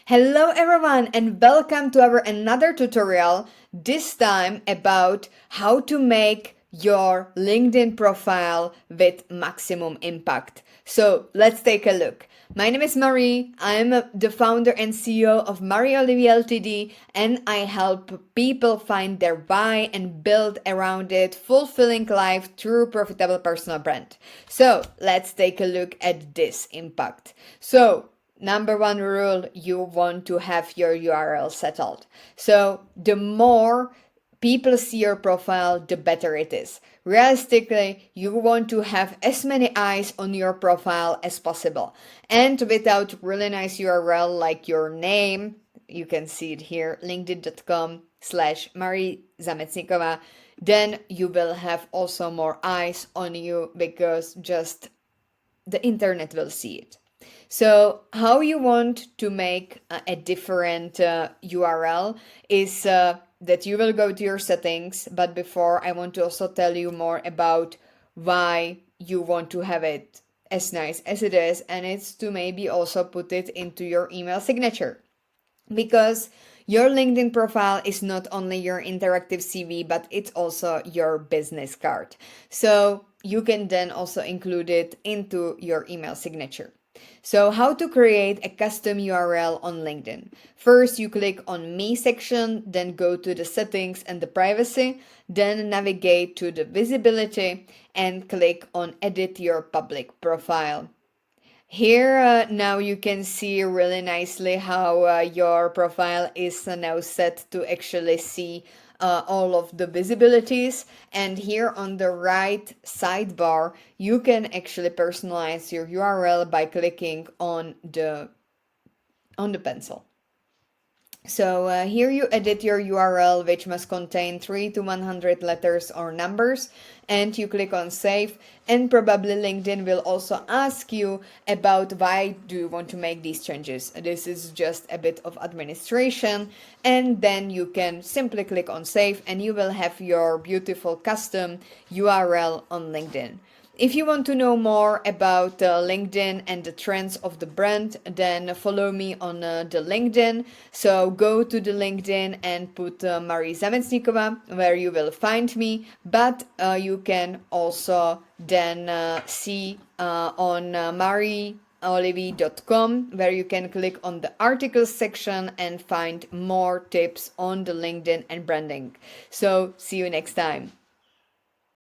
Hello everyone and welcome to our another tutorial, this time about how to make your LinkedIn profile with maximum impact. So let's take a look. My name is Marie. I'm the founder and CEO of Marie Olivier Ltd, and I help people find their why and build around it fulfilling life through profitable personal brand. So let's take a look at this impact. So number one rule, you want to have your URL settled. So the more people see your profile, the better it is. Realistically, you want to have as many eyes on your profile as possible. And without really nice URL like your name, you can see it here, linkedin.com/Marie Zametsnikova, then you will have also more eyes on you because just the internet will see it. So how you want to make a different URL is that you will go to your settings, but before I want to also tell you more about why you want to have it as nice as it is, and it's to maybe also put it into your email signature. Because your LinkedIn profile is not only your interactive CV, but it's also your business card. So you can then also include it into your email signature. So how to create a custom URL on LinkedIn. First, you click on Me section, then go to the settings and the privacy, then navigate to the visibility and click on Edit your public profile. Here now you can see really nicely how your profile is now set to actually see all of the visibilities, and here on the right sidebar you can actually personalize your URL by clicking on the pencil. So here you edit your URL, which must contain 3 to 100 letters or numbers, and you click on save, and probably LinkedIn will also ask you about why do you want to make these changes. This is just a bit of administration, and then you can simply click on save and you will have your beautiful custom URL on LinkedIn. If you want to know more about LinkedIn and the trends of the brand, then follow me on the LinkedIn. So go to the LinkedIn and put Marie Zametsnikova, where you will find me. But you can also then see on marieolivier.com, where you can click on the articles section and find more tips on the LinkedIn and branding. So see you next time.